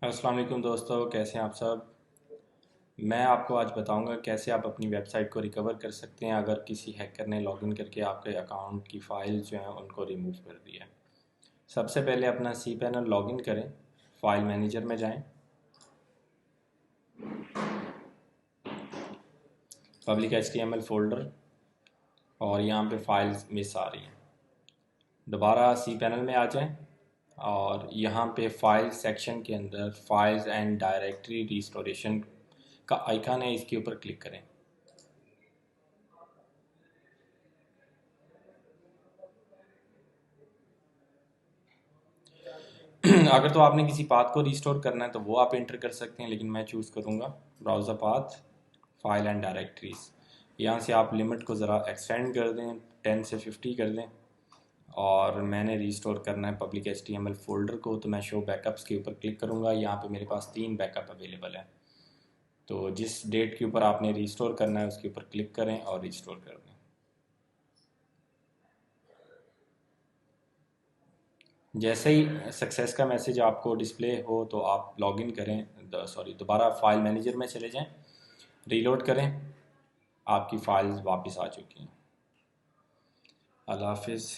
अस्सलाम वालेकुम दोस्तों, कैसे हैं आप सब। मैं आपको आज बताऊंगा कैसे आप अपनी वेबसाइट को रिकवर कर सकते हैं अगर किसी हैकर ने लॉगिन करके आपके अकाउंट की फ़ाइल जो हैं उनको रिमूव कर दिया है। सबसे पहले अपना सी पैनल लॉगिन करें, फ़ाइल मैनेजर में जाएं, पब्लिक HTML फ़ोल्डर और यहाँ पे फाइल्स मिस आ रही हैं। दोबारा सी पैनल में आ जाएं और यहाँ पे फाइल सेक्शन के अंदर फाइल्स एंड डायरेक्टरी रिस्टोरेशन का आइकन है, इसके ऊपर क्लिक करें। अगर तो आपने किसी पाथ को रिस्टोर करना है तो वो आप इंटर कर सकते हैं, लेकिन मैं चूज़ करूँगा browser path, file and directories. यहाँ से आप लिमिट को ज़रा एक्सटेंड कर दें, 10 से 50 कर दें। और मैंने रिस्टोर करना है पब्लिक HTML फ़ोल्डर को, तो मैं शो बैकअप्स के ऊपर क्लिक करूँगा। यहाँ पे मेरे पास 3 बैकअप अवेलेबल है, तो जिस डेट के ऊपर आपने रिस्टोर करना है उसके ऊपर क्लिक करें और रिस्टोर कर दें। जैसे ही सक्सेस का मैसेज आपको डिस्प्ले हो तो आप लॉगिन करें, दोबारा फाइल मैनेजर में चले जाएं, रीलोड करें। आपकी फ़ाइल्स वापस आ चुकी हैं। अल्लाह हाफिज़।